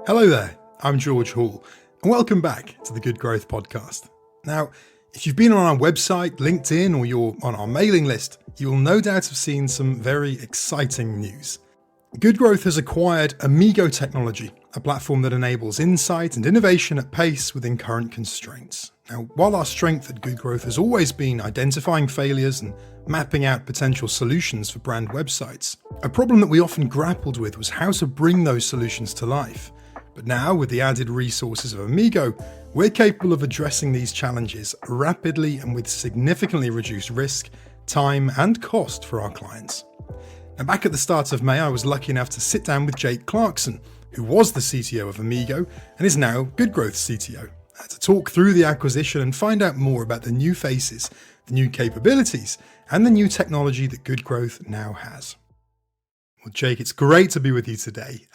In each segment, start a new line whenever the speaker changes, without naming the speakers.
Hello there, I'm George Hall, and welcome back to the Good Growth Podcast. Now, if you've been on our website, LinkedIn, or you're on our mailing list, you will no doubt have seen some very exciting news. Good Growth has acquired Amigo Technology, a platform that enables insight and innovation at pace within current constraints. Now, while our strength at Good Growth has always been identifying failures and mapping out potential solutions for brand websites, a problem that we often grappled with was how to bring those solutions to life. But now, with the added resources of Amigo, we're capable of addressing these challenges rapidly and with significantly reduced risk, time, and cost for our clients. Now, back at the start of May, I was lucky enough to sit down with Jake Clarkson, who was the CTO of Amigo and is now Good Growth CTO, to talk through the acquisition and find out more about the new faces, the new capabilities, and the new technology that Good Growth now has. Well, Jake, it's great to be with you today.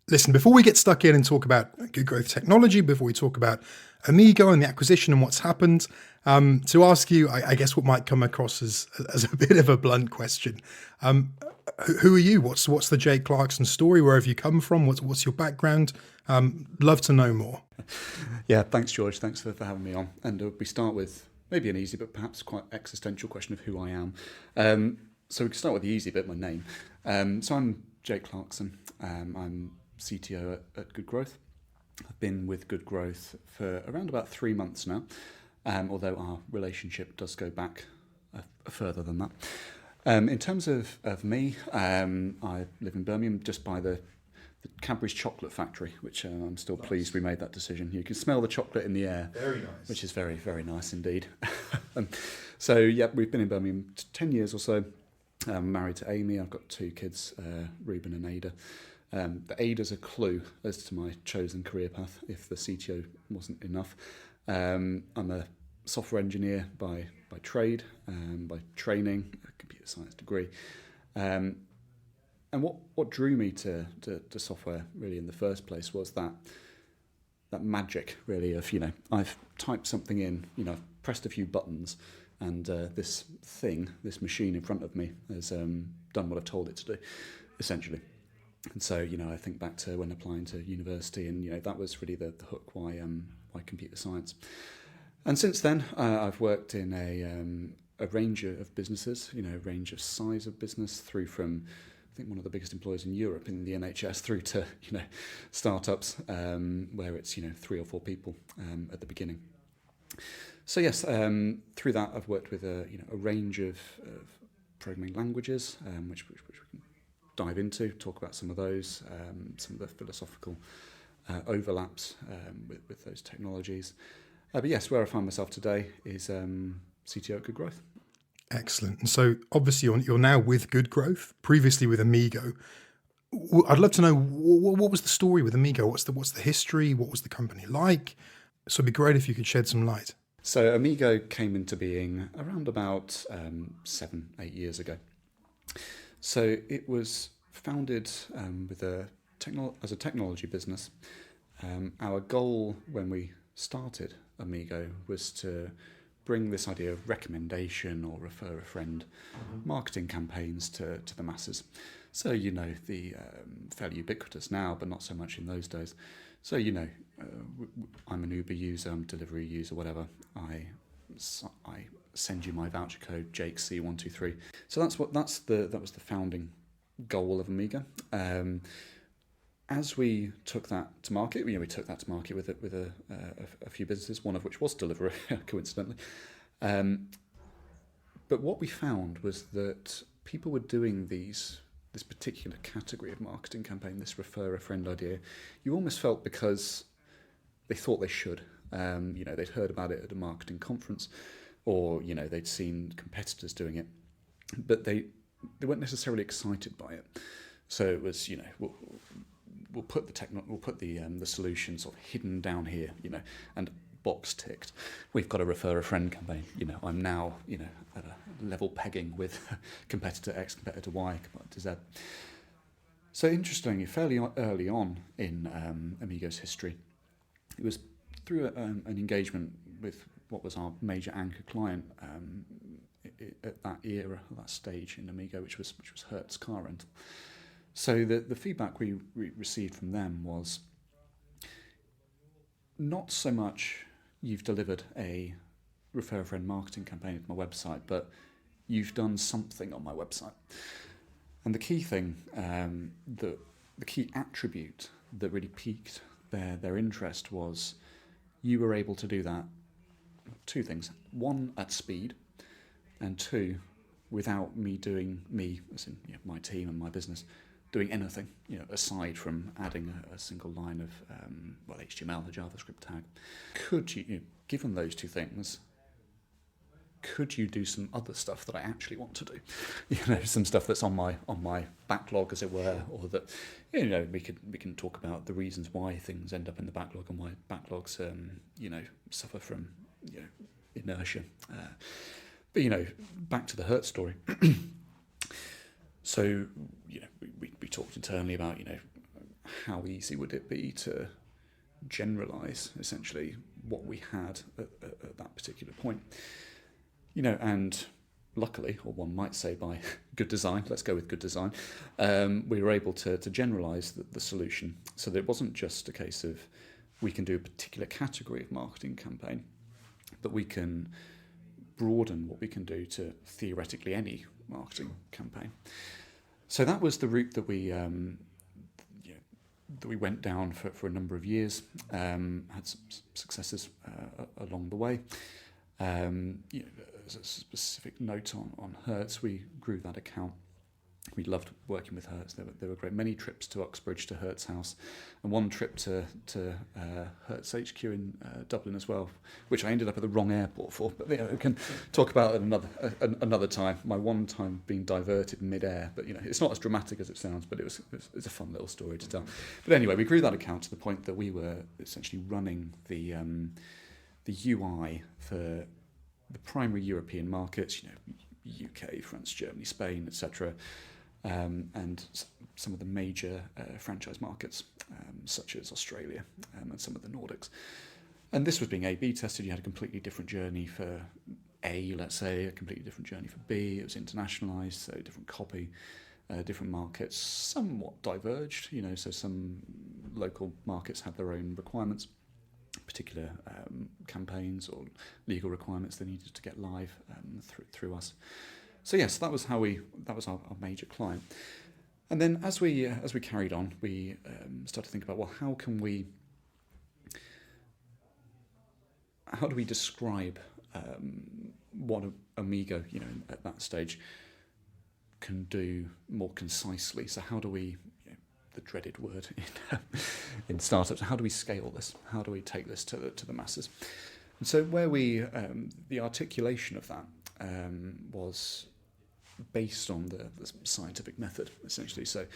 Listen, before we get stuck in and talk about Good Growth Technology, before we talk about Amigo and the acquisition and what's happened, to ask you, I guess what might come across as a bit of a blunt question. Who are you? What's the Jake Clarkson story? Where have you come from? What's your background? Love to know more.
Yeah, thanks, George. Thanks for having me on. And we start with maybe an easy but perhaps quite existential question of who I am. So we can start with the easy bit, my name. So I'm Jake Clarkson. I'm CTO at Good Growth. I've been with Good Growth for around about 3 months now, although our relationship does go back further than that. In terms of me, I live in Birmingham, just by the Cadbury's chocolate factory, which I'm still pleased we made that decision. You can smell the chocolate in the air. Very nice. Which is very, very nice indeed. So, yeah, we've been in Birmingham 10 years or so. I'm married to Amy. I've got 2 kids, Reuben and Ada. The Ada's a clue as to my chosen career path, if the CTO wasn't enough. I'm a software engineer by trade, by training, a computer science degree. And what drew me to software really in the first place was that magic really of, I've typed something in, I've pressed a few buttons, and this machine in front of me has done what I've told it to do, essentially. And so, I think back to when applying to university, and that was really the hook why computer science. And since then, I've worked in a range of businesses, a range of size of business, through from I think one of the biggest employers in Europe in the NHS, through to startups where it's 3 or 4 people at the beginning. So yes, through that I've worked with a range of programming languages, which we can dive into, talk about some of those, some of the philosophical overlaps with those technologies. But yes, where I find myself today is CTO at Good Growth.
Excellent. And so obviously you're now with Good Growth, previously with Amigo. I'd love to know what was the story with Amigo? What's the history? What was the company like? So it'd be great if you could shed some light.
So Amigo came into being around about 7-8 years ago. So it was founded as a technology business. Our goal when we started Amigo was to bring this idea of recommendation or refer a friend marketing campaigns to the masses. So, the fairly ubiquitous now, but not so much in those days. So, I'm an Uber user, I'm a delivery user, whatever. I send you my voucher code, Jake C123. So that was the founding goal of Amigo. As we took that to market, we took that to market with a few businesses, one of which was Deliveroo, coincidentally. But what we found was that people were doing this particular category of marketing campaign, this refer a friend idea. You almost felt because they thought they should. They'd heard about it at a marketing conference, or they'd seen competitors doing it, but they weren't necessarily excited by it. So it was we'll put the solution sort of hidden down here, and box ticked. We've got a refer a friend campaign. I'm now at a level pegging with competitor X, competitor Y, competitor Z. So interestingly, fairly early on in Amigo's history, it was through an engagement with what was our major anchor client at that era, that stage in Amigo, which was Hertz Car Rental. So the feedback we received from them was not so much you've delivered a refer a friend marketing campaign to my website, but you've done something on my website. And the key thing, the key attribute that really piqued their interest was you were able to do that. Two things: one, at speed, and two, without me, as in my team and my business, doing anything, aside from adding a single line of HTML, a JavaScript tag. Could you, given those two things, could you do some other stuff that I actually want to do? Some stuff that's on my backlog, as it were, or that we can talk about the reasons why things end up in the backlog and why backlogs suffer from inertia. But back to the Hertz story. So we talked internally about how easy would it be to generalize essentially what we had at that particular point. And luckily, or one might say by good design, let's go with good design, we were able to generalise the solution so that it wasn't just a case of we can do a particular category of marketing campaign, but we can broaden what we can do to theoretically any marketing campaign. So that was the route that we went down for a number of years, had some successes along the way. As a specific note on Hertz, we grew that account. We loved working with Hertz. There were great many trips to Uxbridge, to Hertz House, and one trip to Hertz HQ in Dublin as well, which I ended up at the wrong airport for. But we can talk about it another time. My one time being diverted mid-air, but it's not as dramatic as it sounds. But it's a fun little story to tell. But anyway, we grew that account to the point that we were essentially running the UI for the primary European markets, UK, France, Germany, Spain, etc., and some of the major franchise markets, such as Australia and some of the Nordics. And this was being A/B tested. You had a completely different journey for A, let's say, a completely different journey for B. It was internationalised, so different copy, different markets, somewhat diverged. So some local markets had their own requirements, particular campaigns or legal requirements they needed to get live through us. So yes, that was our major client. And then as we carried on, we started to think about, well, how do we describe what Amigo, at that stage, can do more concisely? So how do we, the dreaded word in startups, how do we scale this? How do we take this to the masses? And so where the articulation of that was based on the scientific method, essentially. So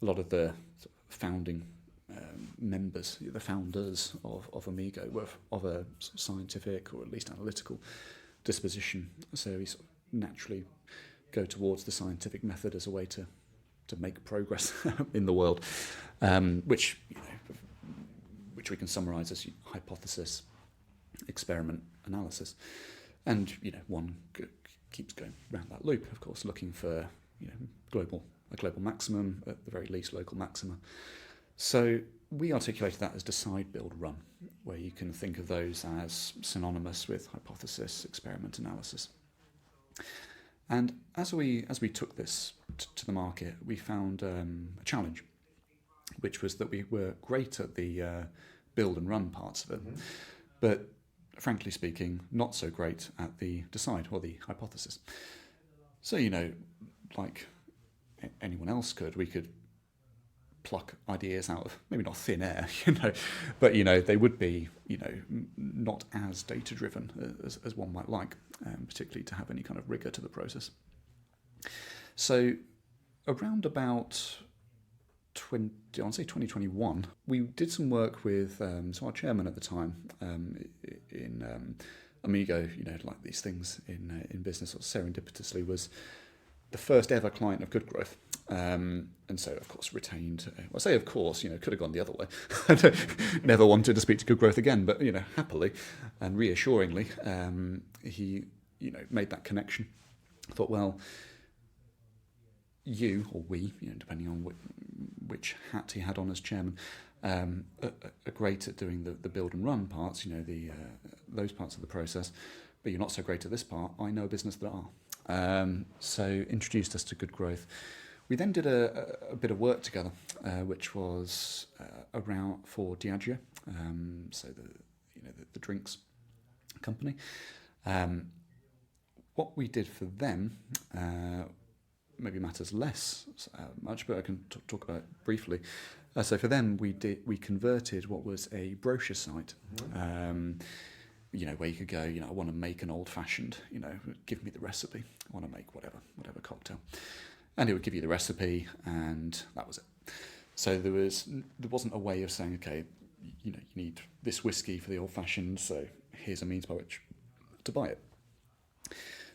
a lot of the founding members, the founders of Amigo, were of a scientific or at least analytical disposition. So we sort of naturally go towards the scientific method as a way to make progress in the world, which we can summarise as hypothesis, experiment, analysis, and one keeps going round that loop. Of course, looking for a global maximum, at the very least local maxima. So we articulated that as decide, build, run, where you can think of those as synonymous with hypothesis, experiment, analysis. And as we took this to the market, we found a challenge, which was that we were great at the build and run parts of it, but frankly speaking, not so great at the decide or the hypothesis. So, like anyone else could, we could pluck ideas out of maybe not thin air, but they would be not as data driven as one might like, particularly to have any kind of rigor to the process. So around about 2021, we did some work with so our chairman at the time in Amigo. Like these things in business, sort of serendipitously was the first ever client of Good Growth. And so, of course, retained. I say, of course, could have gone the other way. Never wanted to speak to Good Growth again, but happily and reassuringly, he made that connection. I thought, well, you or we, depending on which hat he had on as chairman, are great at doing the build and run parts, those parts of the process, but you're not so great at this part. I know a business that are. So introduced us to Good Growth. We then did a bit of work together, which was around for Diageo, so the drinks company. What we did for them maybe matters less much, but I can talk about it briefly. So for them, we converted what was a brochure site, where you could go, I want to make an old-fashioned, give me the recipe. I want to make whatever cocktail. And it would give you the recipe, and that was it. So there wasn't a way of saying, okay, you need this whiskey for the old-fashioned, so here's a means by which to buy it.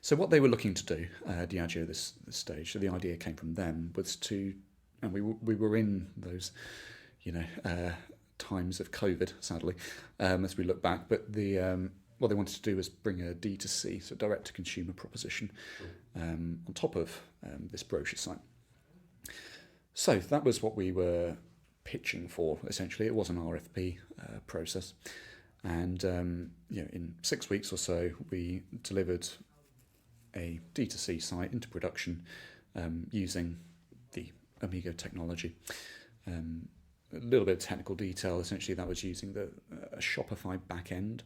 So what they were looking to do, Diageo, this stage, so the idea came from them, was to, and we were in those, times of COVID, sadly, as we look back. But what they wanted to do was bring a D2C, so direct-to-consumer proposition, on top of this brochure site. So that was what we were pitching for, essentially. It was an RFP process. And in 6 weeks or so, we delivered a D2C site into production using the Amigo Technology. A little bit of technical detail. Essentially, that was using a Shopify backend.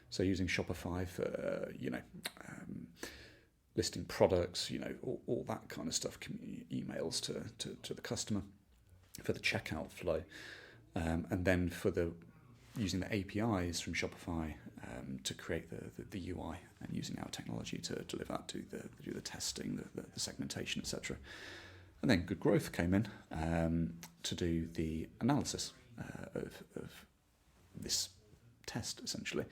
So using Shopify for listing products, all that kind of stuff, emails to the customer for the checkout flow, and then for using the APIs from Shopify to create the UI, and using our technology to deliver that, do the testing, the segmentation, etc. And then Good Growth came in to do the analysis of this test, essentially.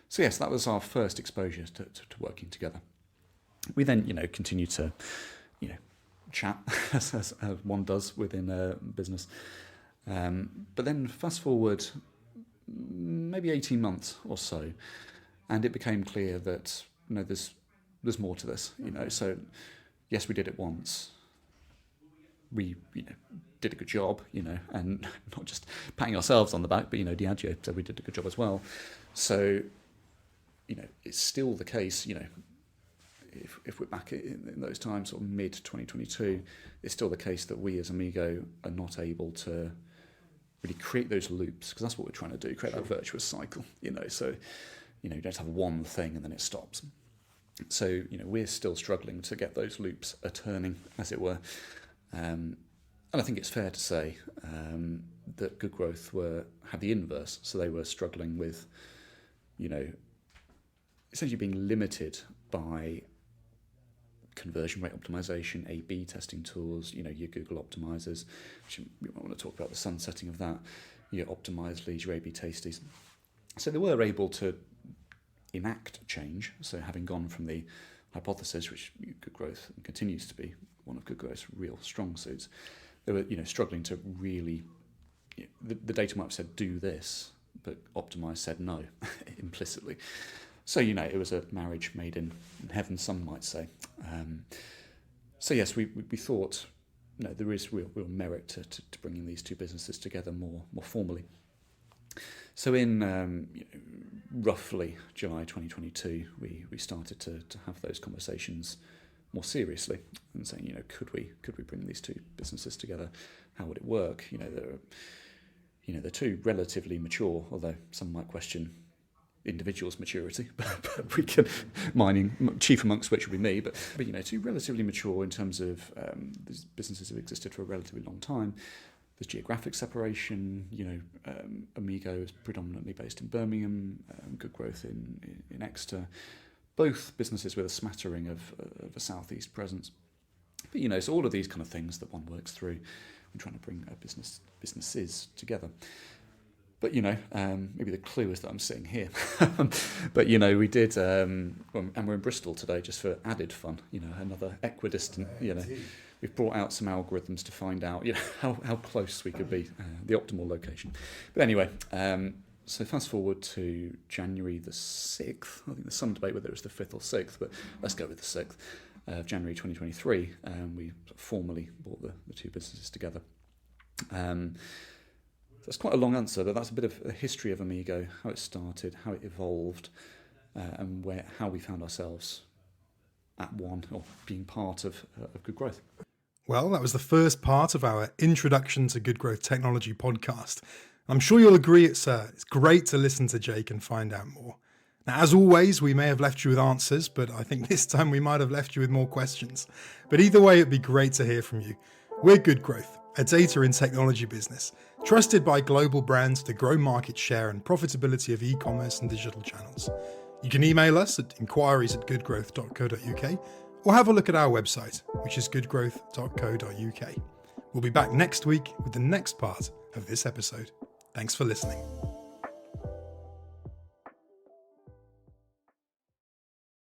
So yes, that was our first exposure to working together. We then, continued to, chat as one does within a business. But then fast forward maybe 18 months or so, and it became clear that there's more to this. So yes, we did it once. We did a good job, and not just patting ourselves on the back, but Diageo said we did a good job as well. So it's still the case. If we're back in those times, sort of mid 2022, it's still the case that we as Amigo are not able to really create those loops, because that's what we're trying to do, create that virtuous cycle. So you don't have one thing and then it stops. So we're still struggling to get those loops a turning, as it were. And I think it's fair to say that Good Growth had the inverse. So they were struggling with, essentially being limited by conversion rate optimization, A/B testing tools, your Google optimizers, which we might want to talk about the sunsetting of that, your optimized leads, your A/B tasties. So they were able to enact change. So having gone from the hypothesis, which Good Growth continues to be one of Good Growth's real strong suits, they were struggling to really, the data might have said do this, but Optimize said no implicitly. So it was a marriage made in heaven, some might say. So yes, we thought there is real merit to bringing these two businesses together more formally. So in roughly July 2022, we started to have those conversations more seriously and saying, could we bring these two businesses together? How would it work? They're two relatively mature, although some might question individuals' maturity, but we can, mining chief amongst which would be me, but two relatively mature in terms of these businesses have existed for a relatively long time. There's geographic separation. Amigo is predominantly based in Birmingham, Good Growth in Exeter. Both businesses with a smattering of a southeast presence. But so all of these kind of things that one works through when trying to bring businesses together. But maybe the clue is that I'm sitting here. But we did, and we're in Bristol today just for added fun. Another equidistant. We've brought out some algorithms to find out, how close we could be, the optimal location. But anyway, so fast forward to January the 6th. I think there's some debate whether it was the 5th or 6th, but let's go with the 6th of January 2023. We formally brought the two businesses together. That's quite a long answer, but that's a bit of a history of Amigo, how it started, how it evolved, and how we found ourselves at one, or being part of Good Growth.
Well, that was the first part of our Introduction to Good Growth Technology podcast. I'm sure you'll agree it's great to listen to Jake and find out more. Now, as always, we may have left you with answers, but I think this time we might have left you with more questions. But either way, it'd be great to hear from you. We're Good Growth, a data and technology business, trusted by global brands to grow market share and profitability of e-commerce and digital channels. You can email us at inquiries@goodgrowth.co.uk or have a look at our website, which is goodgrowth.co.uk. We'll be back next week with the next part of this episode. Thanks for listening.